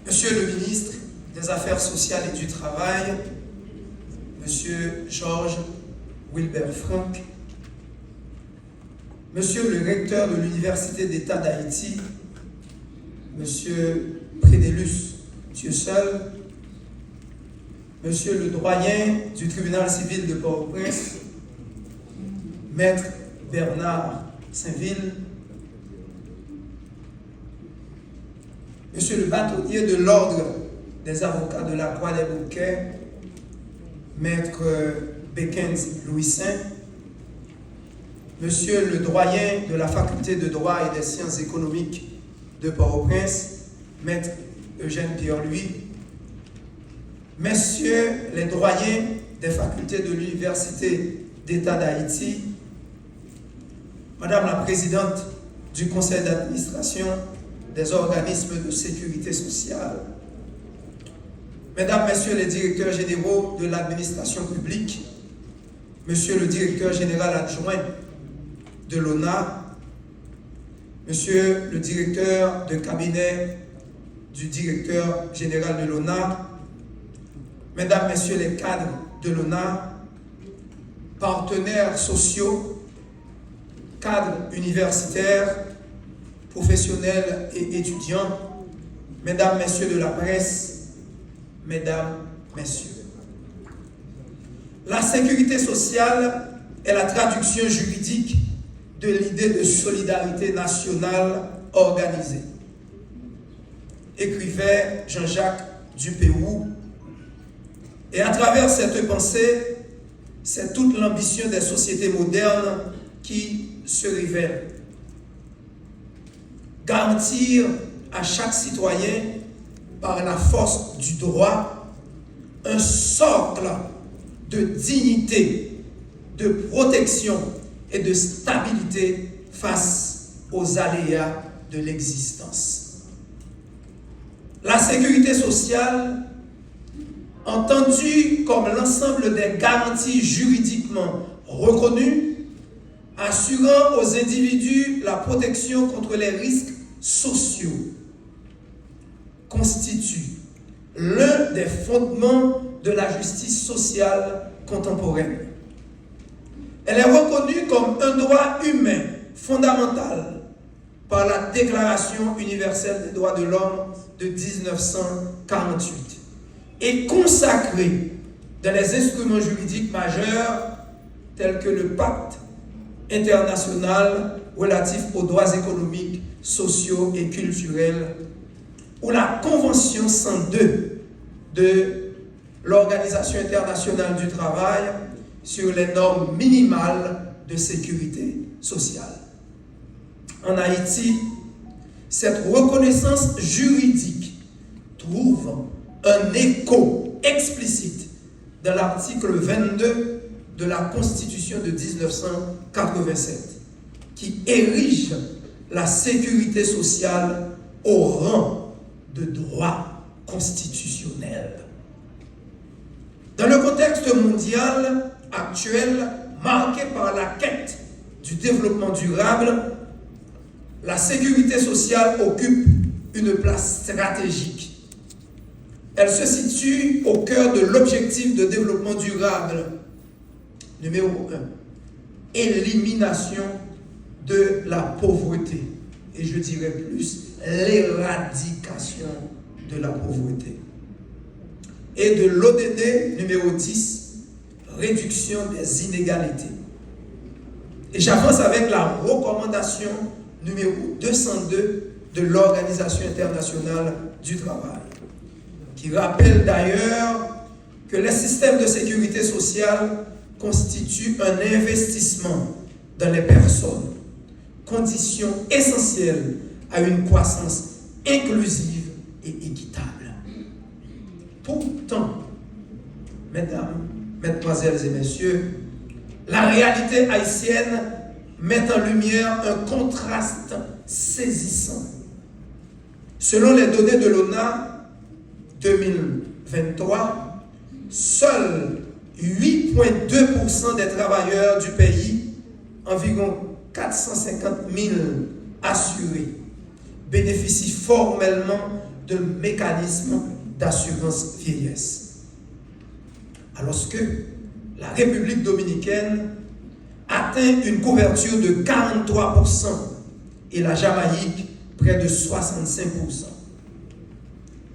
Monsieur le ministre des Affaires sociales et du Travail, Monsieur Georges Wilbert Franck, Monsieur le recteur de l'Université d'État d'Haïti, Monsieur Prédélus Dieu seul, Monsieur le doyen du tribunal civil de Port-au-Prince, Maître Bernard Saint-Ville, Monsieur le bâtonnier de l'ordre des avocats de la Croix des Bouquets, Maître Bekens Louis-Saint, Monsieur le doyen de la faculté de droit et des sciences économiques de Port-au-Prince, Maître Eugène Pierre-Louis, Messieurs les doyens des facultés de l'Université d'État d'Haïti, Madame la présidente du conseil d'administration des organismes de sécurité sociale, Mesdames, Messieurs les directeurs généraux de l'administration publique, Monsieur le directeur général adjoint de l'ONA, Monsieur le directeur de cabinet du directeur général de l'ONA, Mesdames, Messieurs les cadres de l'ONA, partenaires sociaux, cadres universitaires, professionnels et étudiants, Mesdames, Messieurs de la presse, Mesdames, Messieurs. La sécurité sociale est la traduction juridique de l'idée de solidarité nationale organisée. Écrivait Jean-Jacques Dupéroux. Et à travers cette pensée, c'est toute l'ambition des sociétés modernes qui se révèle. Garantir à chaque citoyen, par la force du droit, un socle de dignité, de protection et de stabilité face aux aléas de l'existence. La sécurité sociale, entendue comme l'ensemble des garanties juridiquement reconnues, assurant aux individus la protection contre les risques sociaux, constitue l'un des fondements de la justice sociale contemporaine. Elle est reconnue comme un droit humain fondamental par la Déclaration universelle des droits de l'homme de 1948 et consacrée dans les instruments juridiques majeurs tels que le Pacte international relatif aux droits économiques, sociaux et culturels ou la Convention 102 de l'Organisation internationale du travail sur les normes minimales de sécurité sociale. En Haïti, cette reconnaissance juridique trouve un écho explicite dans l'article 22 de la Constitution de 1987, qui érige la sécurité sociale au rang de droit constitutionnel. Dans le contexte mondial actuel, marqué par la quête du développement durable, la sécurité sociale occupe une place stratégique. Elle se situe au cœur de l'objectif de développement durable numéro 1, élimination de la pauvreté, et je dirais plus, l'éradication de la pauvreté. Et de l'ODD numéro 10, réduction des inégalités. Et j'avance avec la recommandation numéro 202 de l'Organisation internationale du travail, qui rappelle d'ailleurs que les systèmes de sécurité sociale constituent un investissement dans les personnes, condition essentielle à une croissance inclusive et équitable. Pourtant, mesdames, mesdemoiselles et messieurs, la réalité haïtienne met en lumière un contraste saisissant. Selon les données de l'ONA 2023, seuls 8,2% des travailleurs du pays, environ 450 000 assurés, bénéficient formellement d'un mécanisme d'assurance vieillesse. Alors que la République dominicaine atteint une couverture de 43% et la Jamaïque près de 65%.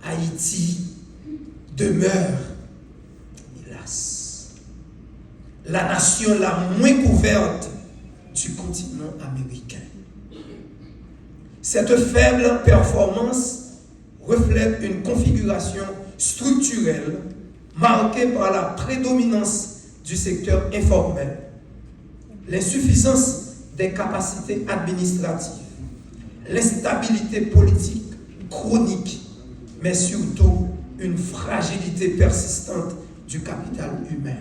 Haïti demeure, hélas, la nation la moins couverte du continent américain. Cette faible performance reflète une configuration structurelle marquée par la prédominance du secteur informel, l'insuffisance des capacités administratives, l'instabilité politique chronique, mais surtout une fragilité persistante du capital humain.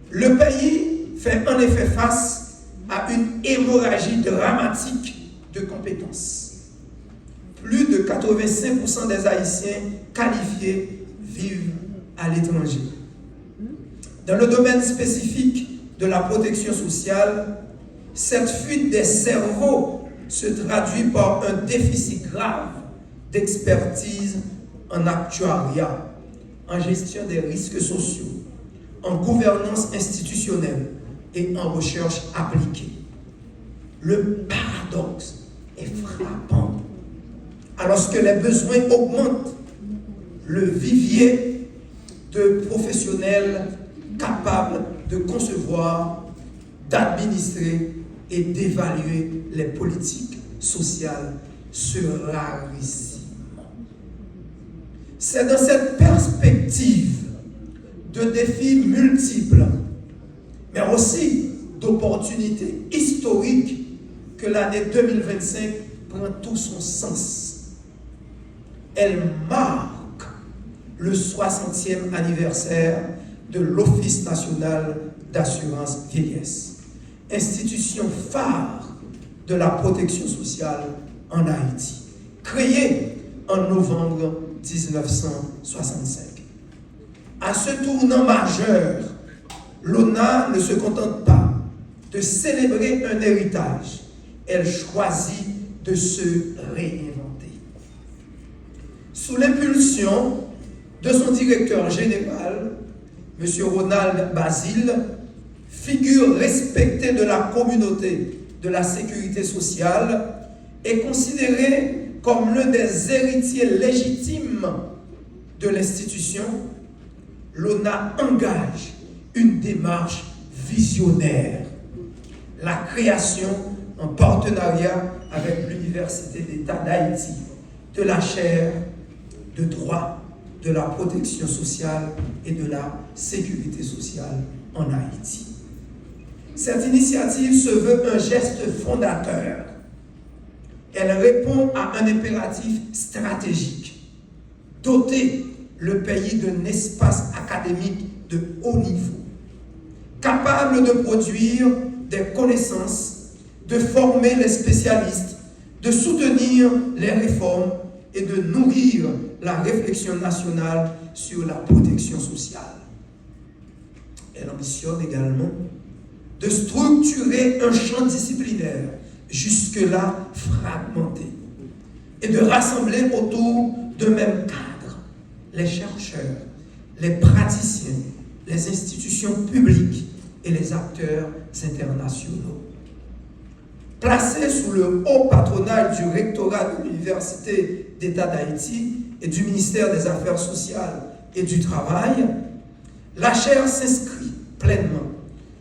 Le pays fait en effet face à une hémorragie dramatique de compétences. Plus de 85% des Haïtiens qualifiés vivent à l'étranger. Dans le domaine spécifique de la protection sociale, cette fuite des cerveaux se traduit par un déficit grave d'expertise en actuariat, en gestion des risques sociaux, en gouvernance institutionnelle et en recherche appliquée. Le paradoxe est frappant. Alors que les besoins augmentent, le vivier de professionnels capables de concevoir, d'administrer et d'évaluer les politiques sociales se raréfie. C'est dans cette perspective de défis multiples, mais aussi d'opportunités historiques que l'année 2025 prend tout son sens. Elle marque le 60e anniversaire de l'Office national d'assurance vieillesse, institution phare de la protection sociale en Haïti, créée en novembre 1965. À ce tournant majeur, l'ONA ne se contente pas de célébrer un héritage, elle choisit de se réinventer. Sous l'impulsion de son directeur général, M. Ronald Basile, figure respectée de la communauté de la sécurité sociale, est considéré comme l'un des héritiers légitimes de l'institution. L'ONA engage une démarche visionnaire, la création en partenariat avec l'Université d'État d'Haïti de la chaire de droit de la protection sociale et de la sécurité sociale en Haïti. Cette initiative se veut un geste fondateur. Elle répond à un impératif stratégique, doter le pays d'un espace académique de haut niveau, capable de produire des connaissances, de former les spécialistes, de soutenir les réformes et de nourrir la réflexion nationale sur la protection sociale. Elle ambitionne également de structurer un champ disciplinaire jusque-là fragmenté et de rassembler autour d'un même cadre les chercheurs, les praticiens, les institutions publiques et les acteurs internationaux. Placée sous le haut patronage du rectorat de l'Université d'État d'Haïti et du ministère des Affaires sociales et du Travail, la chaire s'inscrit pleinement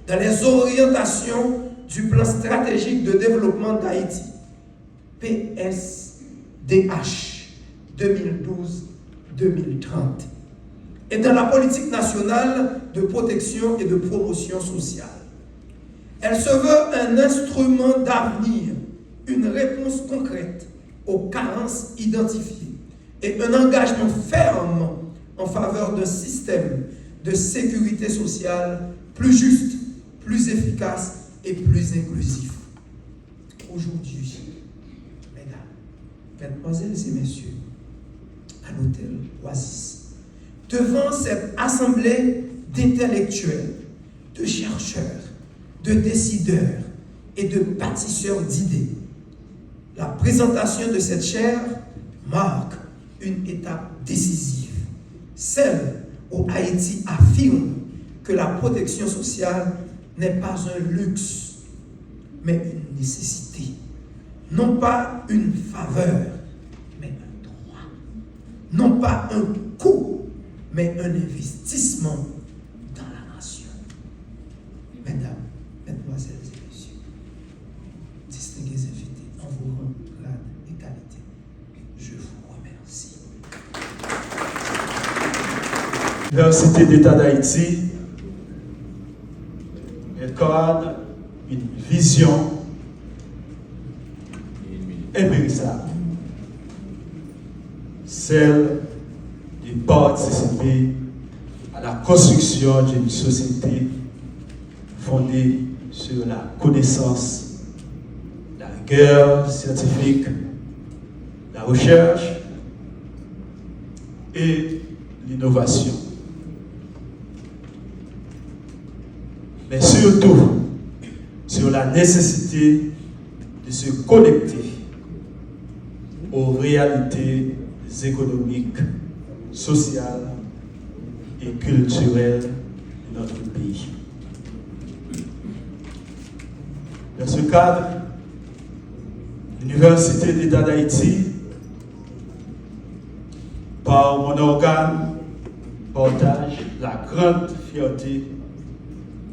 dans les orientations du plan stratégique de développement d'Haïti, PSDH 2012-2030, et dans la politique nationale de protection et de promotion sociale. Elle se veut un instrument d'avenir, une réponse concrète aux carences identifiées et un engagement ferme en faveur d'un système de sécurité sociale plus juste, plus efficace et plus inclusif. Aujourd'hui, mesdames, mesdemoiselles et messieurs, à l'hôtel Oasis, devant cette assemblée d'intellectuels, de chercheurs, de décideurs et de bâtisseurs d'idées, la présentation de cette chaire marque une étape décisive, celle où Haïti affirme que la protection sociale n'est pas un luxe, mais une nécessité. Non pas une faveur, mais un droit. Non pas un coût, mais un investissement dans la nation. Mesdames, mesdemoiselles et messieurs, distingués invités, en vos rangs, grade et qualité, je vous remercie. L'Université d'État d'Haïti incarne une vision impérissable, celle de participer à la construction d'une société fondée sur la connaissance, la rigueur scientifique, la recherche et l'innovation. Mais surtout sur la nécessité de se connecter aux réalités économiques, sociales et culturelles de notre pays. Dans ce cadre, l'Université d'État d'Haïti, par mon organe, partage la grande fierté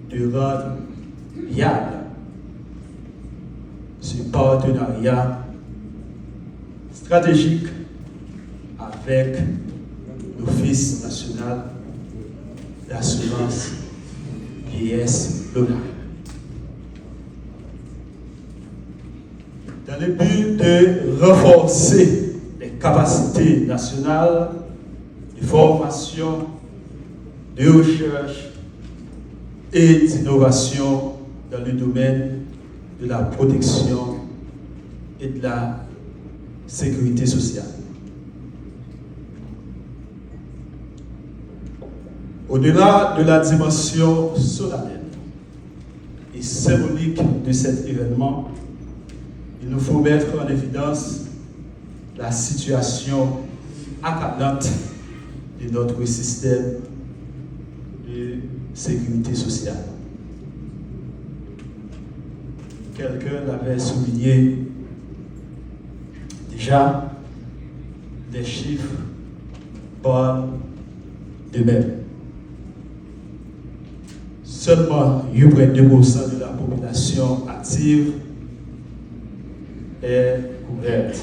de rendre viable ce partenariat stratégique avec l'Office national d'assurance vieillesse locale. Dans le but de renforcer les capacités nationales de formation, de recherche et d'innovation dans le domaine de la protection et de la sécurité sociale. Au-delà de la dimension solennelle et symbolique de cet événement, il nous faut mettre en évidence la situation accablante de notre système de sécurité sociale. Quelqu'un l'avait souligné déjà, les chiffres parlent d'eux-mêmes. Seulement 8,2% de la population active est couverte,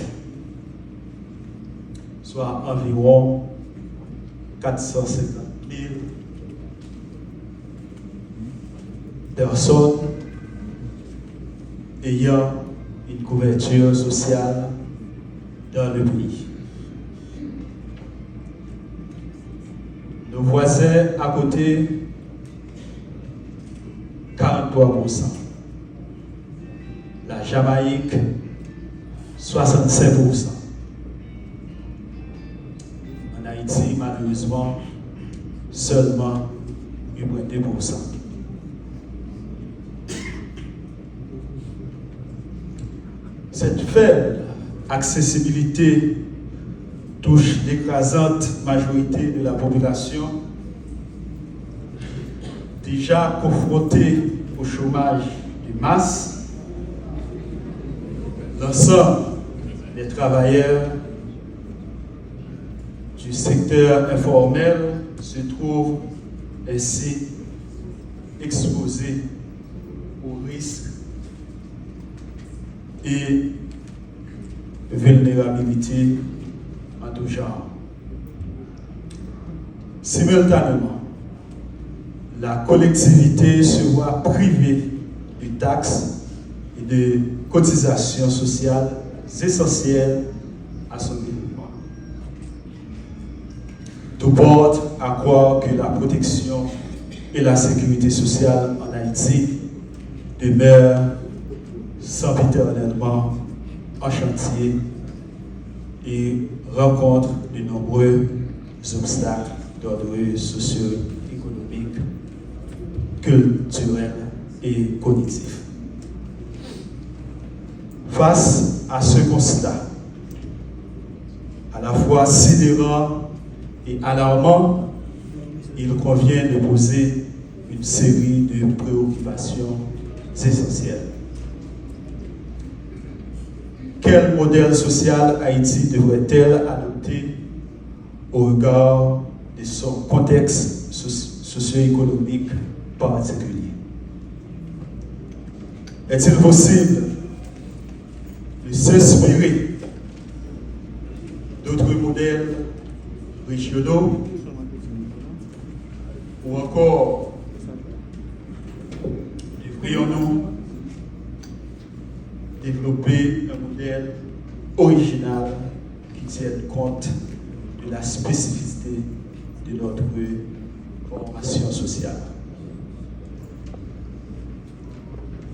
soit environ 450 000 personnes ayant une couverture sociale dans le pays. Nos voisins à côté, 43%. La Jamaïque, 65%. En Haïti, malheureusement, seulement 8,2%. Cette faible accessibilité touche l'écrasante majorité de la population, déjà confrontée au chômage de masse. L'ensemble des travailleurs du secteur informel se trouvent ainsi exposés aux risques et vulnérabilité en tout genre. Simultanément, la collectivité se voit privée de taxes et de cotisations sociales essentielles à son développement. Tout porte à croire que la protection et la sécurité sociale en Haïti demeurent sempiternellement en chantier et rencontrent de nombreux obstacles d'ordre socio-économique, culturel et cognitif. Face à ce constat, à la fois sidérant et alarmant, il convient de poser une série de préoccupations essentielles. Quel modèle social Haïti devrait-elle adopter au regard de son contexte socio-économique particulier? Est-il possible de s'inspirer d'autres modèles régionaux ou encore devrions-nous développer un modèle original qui tienne compte de la spécificité de notre formation sociale?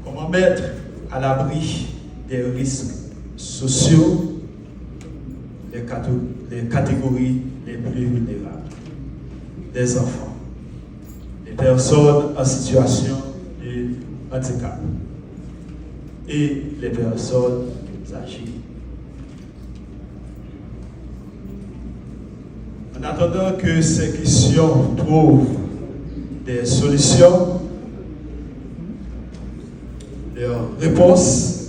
Comment mettre à l'abri des risques sociaux les catégories les plus vulnérables, des enfants, les personnes en situation de handicap et les personnes âgées? En attendant que ces questions trouvent des solutions, leur réponse,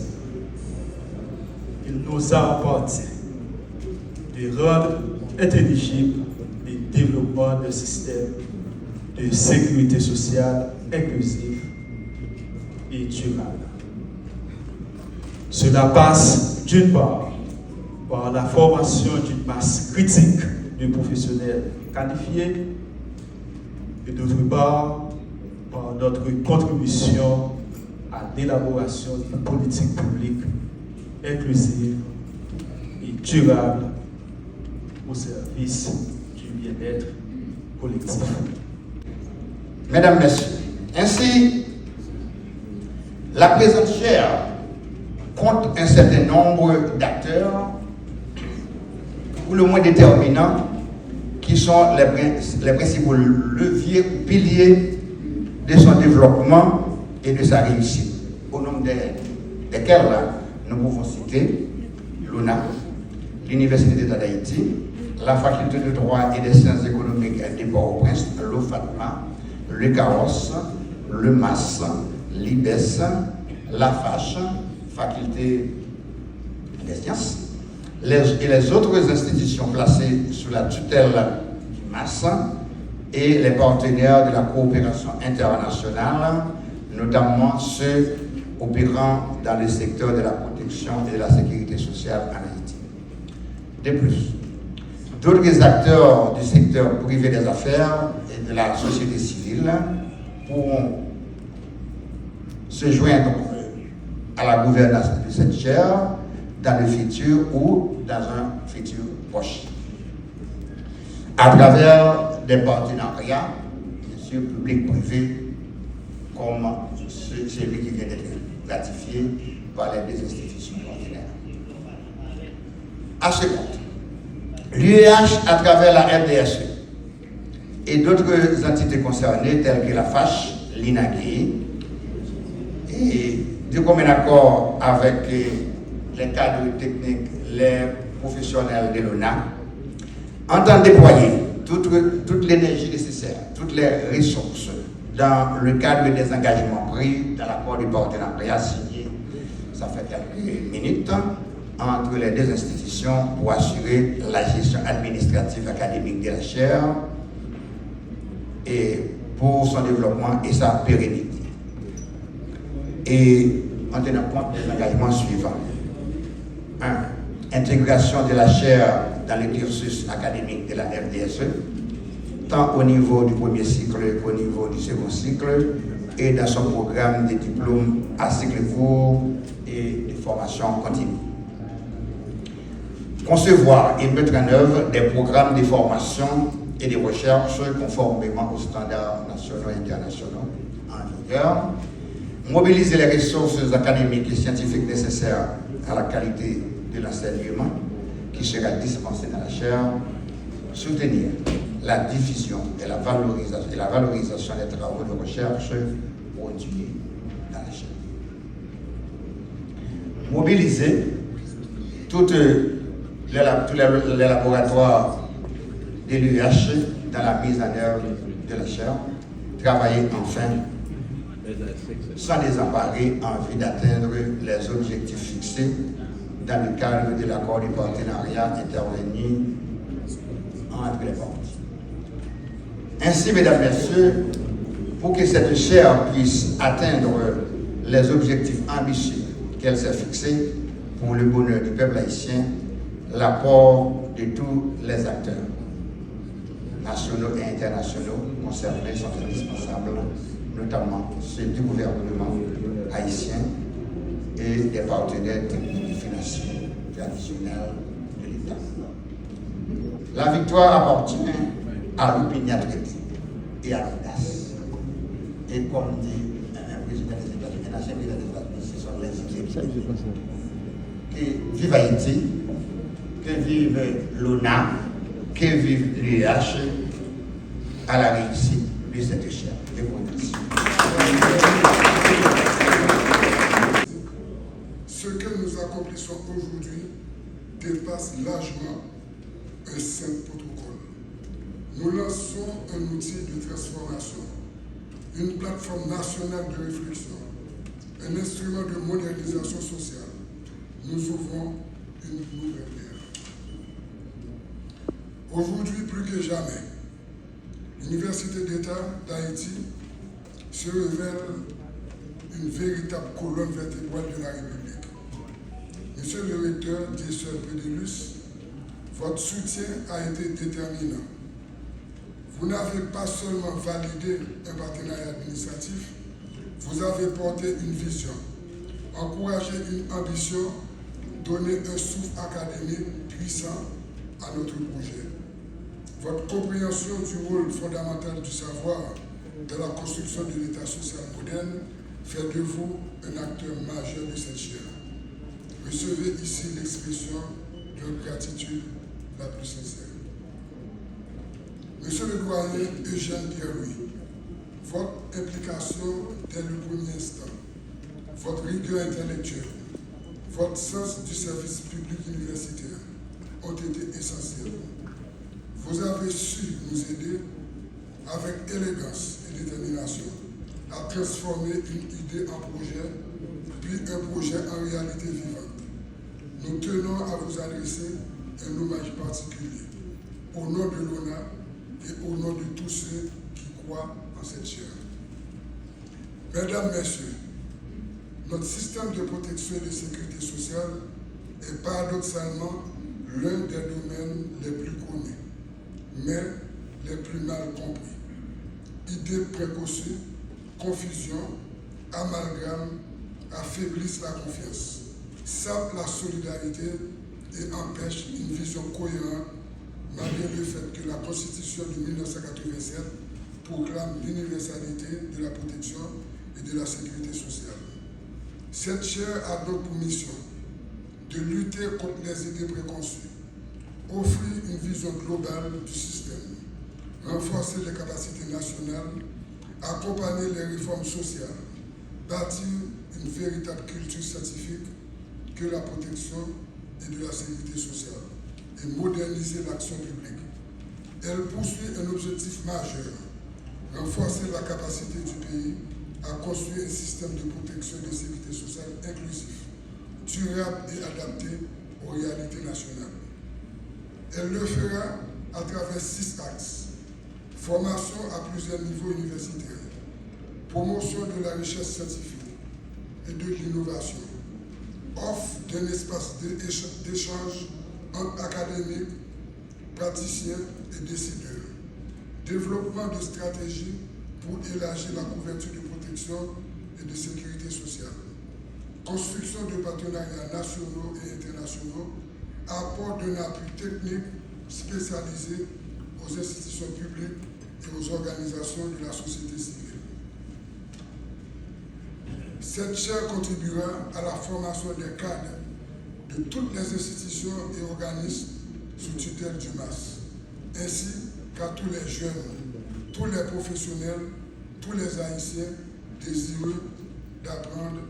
il nous appartient de rendre intelligible le développement d'un système de sécurité sociale inclusif et durable. Cela passe d'une part par la formation d'une masse critique de professionnels qualifiés et d'autre part par notre contribution à l'élaboration d'une politique publique inclusive et durable au service du bien-être collectif. Mesdames, Messieurs, ainsi, la présente chaire compte un certain nombre d'acteurs, ou le moins déterminants, qui sont les principaux leviers ou piliers de son développement et de sa réussite, au nombre desquels nous pouvons citer l'UNA, l'Université d'État d'Haïti, la Faculté de droit et des sciences économiques de Port-au-Prince, l'OFATMA, le CAROS, le MAS, l'IBES, la FACH, Faculté des sciences, et les autres institutions placées sous la tutelle du MAS et les partenaires de la coopération internationale, notamment ceux opérant dans le secteur de la protection et de la sécurité sociale en Haïti. De plus, d'autres acteurs du secteur privé des affaires et de la société civile pourront se joindre à la gouvernance de cette chaire dans le futur ou dans un futur proche, à travers des partenariats, bien sûr, public-privé, comme celui qui vient d'être ratifié par les deux institutions partenaires. À ce compte, l'UEH, à travers la FDSE et d'autres entités concernées, telles que la FACH, l'INAGI, et de commun accord avec les cadres techniques, les professionnels de l'ONA, entendent déployer toute l'énergie nécessaire, toutes les ressources dans le cadre des engagements pris dans l'accord de partenariat signé, ça fait quelques minutes, entre les deux institutions pour assurer la gestion administrative académique de la chaire et pour son développement et sa pérennité. Et en tenant compte des engagements suivants. 1. Intégration de la chaire dans le cursus académique de la FDSE, tant au niveau du premier cycle qu'au niveau du second cycle, et dans son programme de diplôme à cycle court et de formation continue. Concevoir et mettre en œuvre des programmes de formation et de recherche conformément aux standards nationaux et internationaux en vigueur, mobiliser les ressources académiques et scientifiques nécessaires à la qualité de l'enseignement qui sera dispensé dans la chaire, soutenir la diffusion et la valorisation des travaux de recherche produits dans la chaire. Mobiliser tous les laboratoires de l'UH dans la mise en œuvre de la chaire, travailler enfin sans désemparer en vue d'atteindre les objectifs fixés dans le cadre de l'accord de partenariat intervenu entre les parties. Ainsi, mesdames et messieurs, pour que cette chaire puisse atteindre les objectifs ambitieux qu'elle s'est fixés pour le bonheur du peuple haïtien, l'apport de tous les acteurs, nationaux et internationaux concernés, sont indispensables, notamment ceux du gouvernement haïtien et des partenaires techniques et financiers traditionnels de l'État. La victoire appartient à l'opiniâtreté et à l'audace. Et comme dit un président des États-Unis, un ancien président des États-Unis, ce sont les équipes. Que vive Haïti, que vive l'ONA, que vive l'UH à la réussite de cette chaire. Je vous remercie. Ce que nous accomplissons aujourd'hui dépasse largement un simple protocole. Nous lançons un outil de transformation, une plateforme nationale de réflexion, un instrument de modernisation sociale. Nous ouvrons une nouvelle ère. Aujourd'hui, plus que jamais, l'Université d'État d'Haïti se révèle une véritable colonne vertébrale de la République. Monsieur le recteur Diesel Pédélus, votre soutien a été déterminant. Vous n'avez pas seulement validé un partenariat administratif, vous avez porté une vision, encouragé une ambition, donné un souffle académique puissant à notre projet. Votre compréhension du rôle fondamental du savoir dans la construction de l'État social moderne fait de vous un acteur majeur de cette chaire. Recevez ici l'expression de gratitude la plus sincère. Monsieur le doyen Eugène Pierre-Louis, votre implication dès le premier instant, votre rigueur intellectuelle, votre sens du service public universitaire ont été essentiels. Vous avez su nous aider avec élégance et détermination à transformer une idée en projet, puis un projet en réalité vivante. Nous tenons à vous adresser un hommage particulier au nom de l'ONA et au nom de tous ceux qui croient en cette chaire. Mesdames, Messieurs, notre système de protection et de sécurité sociale est paradoxalement l'un des domaines les plus connus, mais les plus mal compris. Idées préconçues, confusion, amalgame affaiblissent la confiance, sapent la solidarité et empêchent une vision cohérente malgré le fait que la Constitution de 1987 proclame l'universalité de la protection et de la sécurité sociale. Cette chaire a donc pour mission de lutter contre les idées préconçues, offrir une vision globale du système, renforcer les capacités nationales, accompagner les réformes sociales, bâtir une véritable culture scientifique que la protection et de la sécurité sociale et moderniser l'action publique. Elle poursuit un objectif majeur, renforcer la capacité du pays à construire un système de protection et de sécurité sociale inclusif, durable et adapté aux réalités nationales. Elle le fera à travers 6 axes. Formation à plusieurs niveaux universitaires, promotion de la recherche scientifique et de l'innovation, offre d'un espace d'échange entre académiques, praticiens et décideurs, développement de stratégies pour élargir la couverture de protection et de sécurité sociale, construction de partenariats nationaux et internationaux, apport d'un appui technique spécialisé aux institutions publiques et aux organisations de la société civile. Cette chaire contribuera à la formation des cadres de toutes les institutions et organismes sous tutelle du MAS, ainsi qu'à tous les jeunes, tous les professionnels, tous les Haïtiens désireux d'apprendre,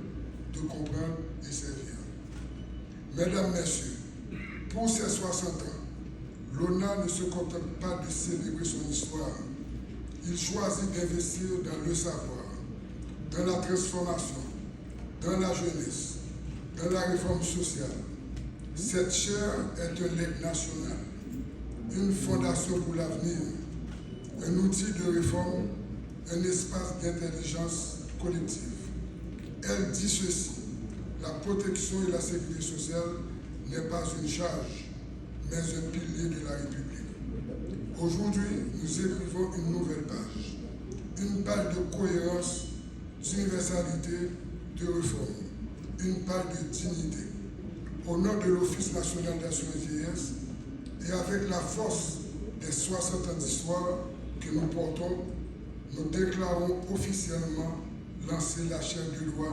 de comprendre et servir. Mesdames, Messieurs, Pour ses 60 ans, l'ONA ne se contente pas de célébrer son histoire. Il choisit d'investir dans le savoir, dans la transformation, dans la jeunesse, dans la réforme sociale. Cette chaire est un legs national, une fondation pour l'avenir, un outil de réforme, un espace d'intelligence collective. Elle dit ceci: la protection et la sécurité sociale n'est pas une charge, mais un pilier de la République. Aujourd'hui, nous écrivons une nouvelle page, une page de cohérence, d'universalité, de réforme, une page de dignité. Au nom de l'Office national d'assurance vieillesse et avec la force des 60 ans d'histoire que nous portons, nous déclarons officiellement lancer la chaire de loi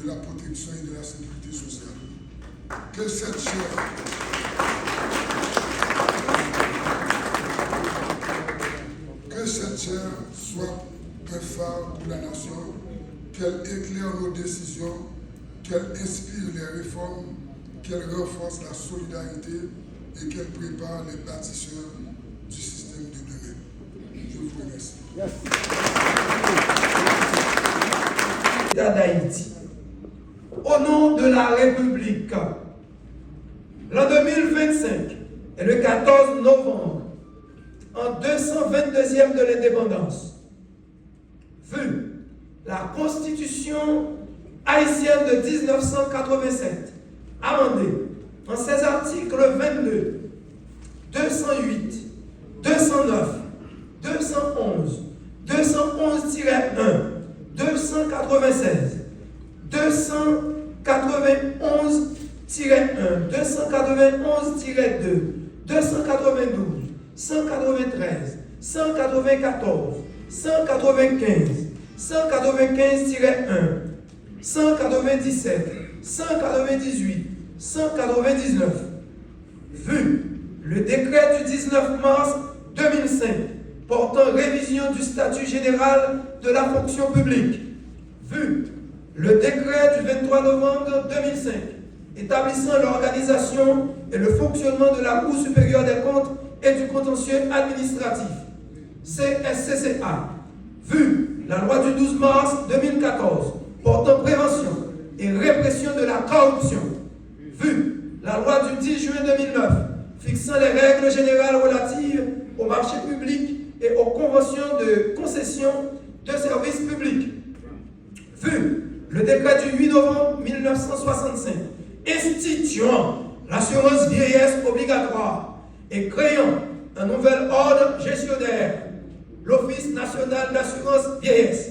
de la protection et de la sécurité sociale. Que cette chaire soit un phare pour la nation, qu'elle éclaire nos décisions, qu'elle inspire les réformes, qu'elle renforce la solidarité et qu'elle prépare les bâtisseurs du système de demain. Je vous remercie. L'État d'Haïti, au nom de la République, l'an 2025 et le 14 novembre, en 222e de l'indépendance, vu la Constitution haïtienne de 1987, amendée en ses articles 22, 208, 209, 211, 211-1, 296, 291-1, 291-2, 292, 193, 194, 195, 195-1, 197, 198, 199. Vu le décret du 19 mars 2005 portant révision du statut général de la fonction publique, vu le décret du 23 novembre 2005 établissant l'organisation et le fonctionnement de la Cour supérieure des comptes et du contentieux administratif, CSCCA, vu la loi du 12 mars 2014 portant prévention et répression de la corruption, vu la loi du 10 juin 2009 fixant les règles générales relatives aux marchés publics et aux conventions de concession de services publics, vu le décret du 8 novembre 1965 instituant l'assurance vieillesse obligatoire et créant un nouvel ordre gestionnaire, l'Office national d'assurance vieillesse,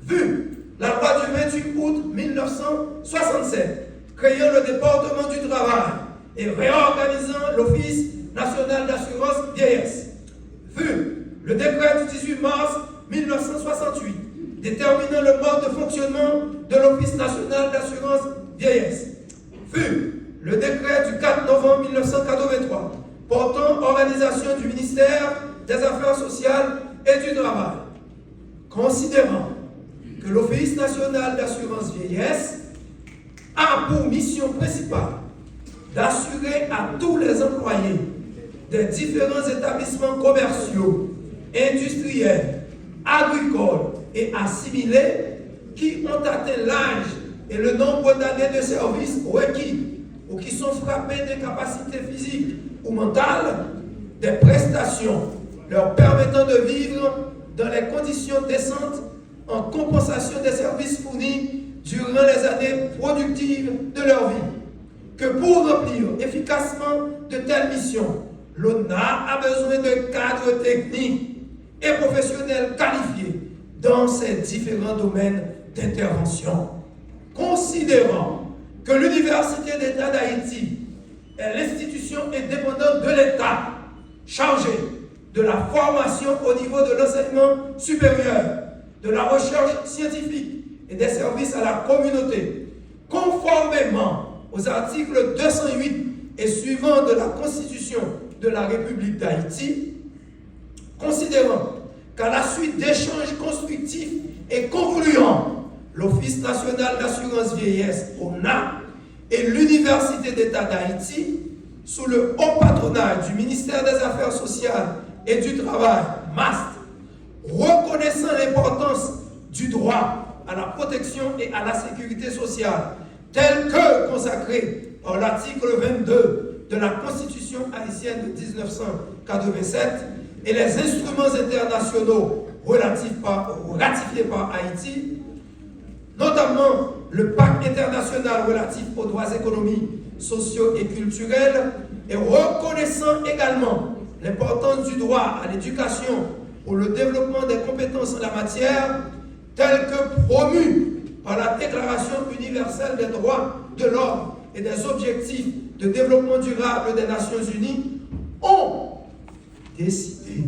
vu la loi du 28 août 1967 créant le département du travail et réorganisant l'Office national d'assurance vieillesse, vu le décret du 18 mars 1968 déterminant le mode de fonctionnement de l'Office national d'assurance vieillesse, vu le décret du 4 novembre 1983 portant organisation du ministère des Affaires sociales et du Travail, considérant que l'Office national d'assurance vieillesse a pour mission principale d'assurer à tous les employés des différents établissements commerciaux, industriels, agricoles et assimilés qui ont atteint l'âge et le nombre d'années de service requis ou qui sont frappés d'incapacité physique ou mentale, des prestations leur permettant de vivre dans les conditions décentes en compensation des services fournis durant les années productives de leur vie. Que pour remplir efficacement de telles missions, l'ONA a besoin de cadres techniques et professionnels qualifiés dans ces différents domaines d'intervention. Considérant que l'Université d'État d'Haïti est l'institution indépendante de l'État chargée de la formation au niveau de l'enseignement supérieur, de la recherche scientifique et des services à la communauté, conformément aux articles 208 et suivants de la Constitution de la République d'Haïti, considérant qu'à la suite d'échanges constructifs et concluants, l'Office national d'assurance vieillesse, ONA, et l'Université d'État d'Haïti sous le haut patronage du ministère des Affaires sociales et du Travail, MAST, reconnaissant l'importance du droit à la protection et à la sécurité sociale, tel que consacré par l'article 22 de la Constitution haïtienne de 1987 et les instruments internationaux ratifiés par Haïti, notamment le Pacte international relatif aux droits économiques, sociaux et culturels, et reconnaissant également l'importance du droit à l'éducation pour le développement des compétences en la matière, tel que promu par la Déclaration universelle des droits de l'homme et des objectifs de développement durable des Nations Unies, ont décidé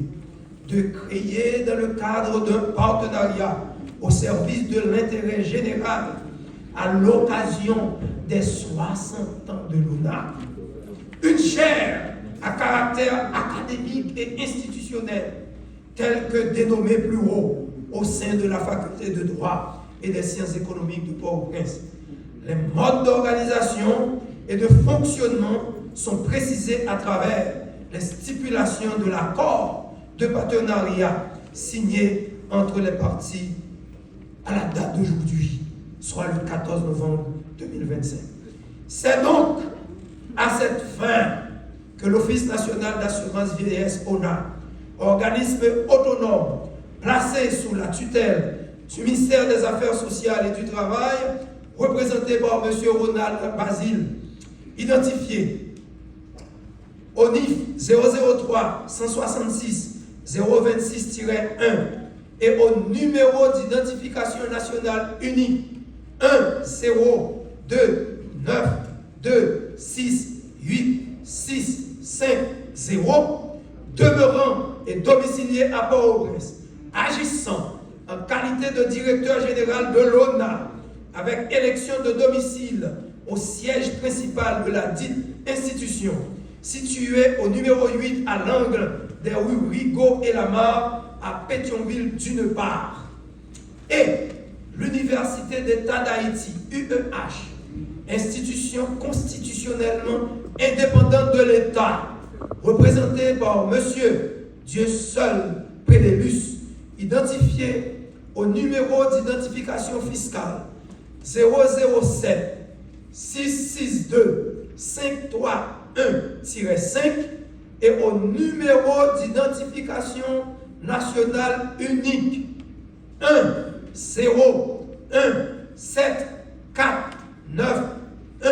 de créer dans le cadre d'un partenariat au service de l'intérêt général à l'occasion des 60 ans de l'ONA, une chaire à caractère académique et institutionnel, telle que dénommée plus haut au sein de la faculté de droit et des sciences économiques de Port-au-Prince. Les modes d'organisation et de fonctionnement sont précisés à travers les stipulations de l'accord de partenariat signé entre les parties à la date d'aujourd'hui, soit le 14 novembre 2025. C'est donc à cette fin que l'Office national d'assurance vieillesse ONA, organisme autonome placé sous la tutelle du ministère des Affaires sociales et du Travail, représenté par M. Ronald Basile, identifié au NIF 003 166 026-1 et au numéro d'identification nationale unique 102268650, demeurant et domicilié à Port-au-Prince, agissant en qualité de directeur général de l'ONA, avec élection de domicile au siège principal de la dite institution, située au numéro 8 à l'angle des rues Rigaud et Lamar à Pétionville d'une part, et l'Université d'État d'Haïti, UEH, institution constitutionnellement indépendante de l'État, représentée par M. Dieu seul Prédélus, identifié au numéro d'identification fiscale 007 662 531-5 et au numéro d'identification nationale unique 1 0 1 7 4 9 1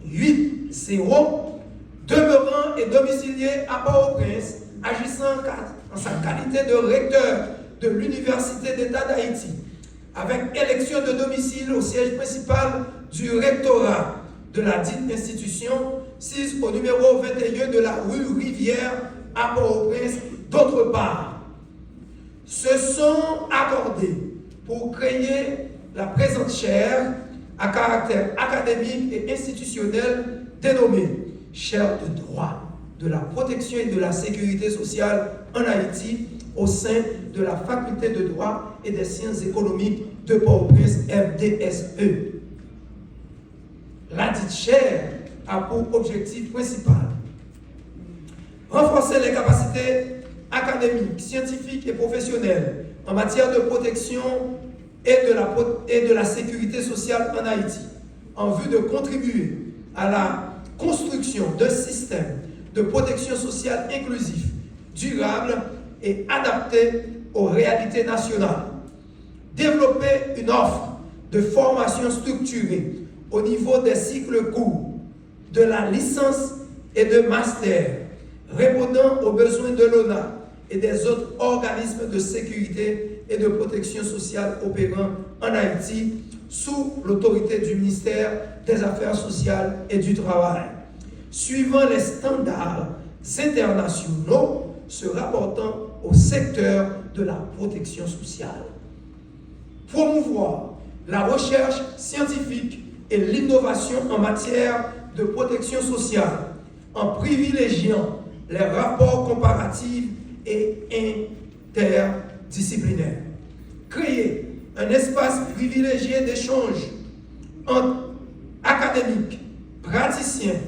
8 0, demeurant et domicilié à Port-au-Prince, agissant en sa qualité de recteur de l'Université d'État d'Haïti, avec élection de domicile au siège principal du rectorat de la dite institution, 6 au numéro 21 de la rue Rivière à Port-au-Prince, d'autre part, se sont accordés pour créer la présente chaire à caractère académique et institutionnel dénommée chaire de droit, de la protection et de la sécurité sociale en Haïti au sein de la faculté de droit et des sciences économiques de Port-au-Prince, FDSE. La dite chaire a pour objectif principal renforcer les capacités académiques, scientifiques et professionnelles en matière de protection et de la sécurité sociale en Haïti, en vue de contribuer à la construction d'un système de protection sociale inclusif, durable et adapté aux réalités nationales. Développer une offre de formation structurée au niveau des cycles courts, de la licence et de master, répondant aux besoins de l'ONA et des autres organismes de sécurité et de protection sociale opérant en Haïti sous l'autorité du ministère des Affaires sociales et du Travail, suivant les standards internationaux se rapportant au secteur de la protection sociale. Promouvoir la recherche scientifique et l'innovation en matière de protection sociale en privilégiant les rapports comparatifs et interdisciplinaires. Créer un espace privilégié d'échange entre académiques, praticiens,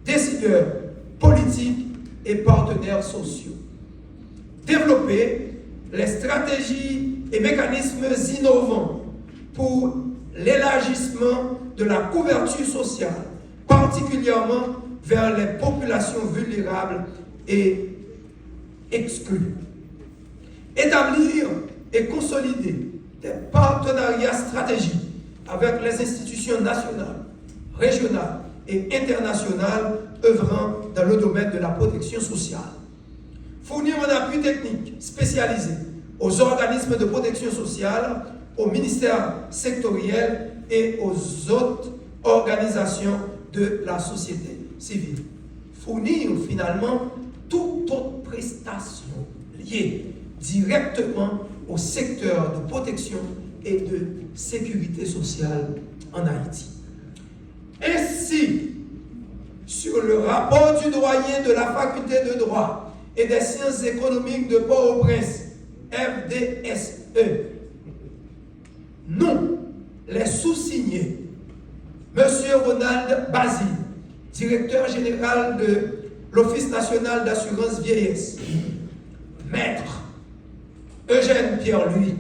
décideurs, politiques et partenaires sociaux. Développer les stratégies et mécanismes innovants pour l'élargissement de la couverture sociale, particulièrement vers les populations vulnérables et exclues. Établir et consolider des partenariats stratégiques avec les institutions nationales, régionales et internationales œuvrant dans le domaine de la protection sociale. Fournir un appui technique spécialisé aux organismes de protection sociale, aux ministères sectoriels et aux autres organisations de la société civile. Fournir finalement toute autre prestation liée directement au secteur de protection et de sécurité sociale en Haïti. Ainsi, sur le rapport du doyen de la faculté de droit et des sciences économiques de Port-au-Prince, FDSE, nous, les sous-signés, M. Ronald Basile, directeur général de l'Office national d'assurance vieillesse, Maître Eugène Pierre-Louis,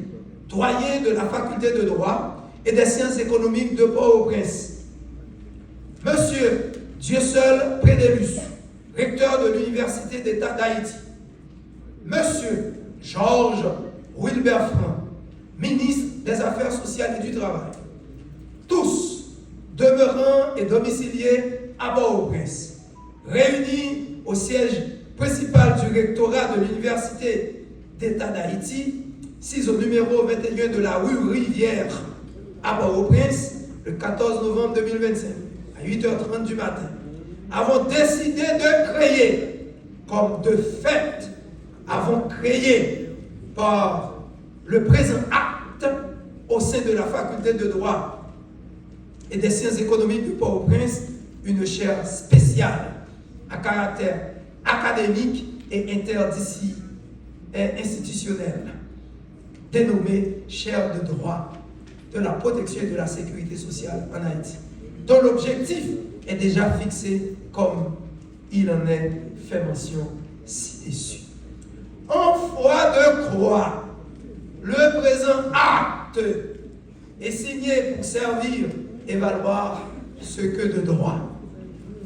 doyen de la faculté de droit et des sciences économiques de Port-au-Prince, M. Dieuseul Prédélus, recteur de l'Université d'État d'Haïti, M. Georges Wilbert Franc, ministre des Affaires sociales et du Travail, tous demeurant et domiciliés à Port-au-Prince, réunis au siège principal du rectorat de l'Université d'État d'Haïti, 6 au numéro 21 de la rue Rivière à Port-au-Prince, le 14 novembre 2025, à 8h30 du matin, avons décidé de créer, comme de fait, avons créé par le présent acte au sein de la faculté de droit et des sciences économiques de Port-au-Prince, une chaire spéciale à caractère académique et institutionnel, dénommée chaire de droit de la protection et de la sécurité sociale en Haïti, dont l'objectif est déjà fixé comme il en est fait mention ci-dessus. En foi de croix, le présent acte est signé pour servir et valoir ce que de droit.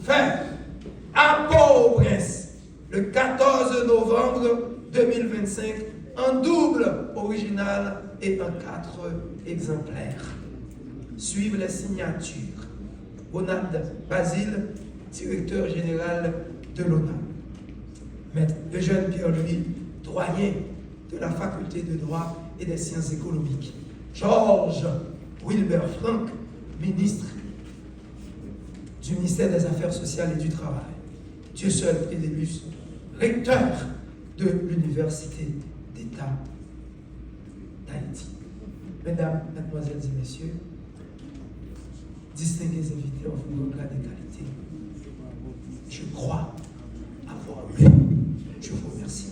Fait à Port-au-Prince, le 14 novembre 2025, en double original et en 4 exemplaires. Suivent les signatures. Ronald Basile, directeur général de l'ONA. Maître Eugène Pierre-Louis, doyen de la faculté de droit et des sciences économiques. Georges Wilbert Franc, ministre du ministère des Affaires sociales et du Travail. Dieuseul Prédélus, recteur de l'Université d'État d'Haïti. Mesdames, Mesdemoiselles et Messieurs, distingués invités en vos grades de qualité, je crois avoir lu. Je vous remercie.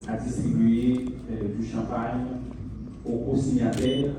À distribuer du champagne aux co-signataires.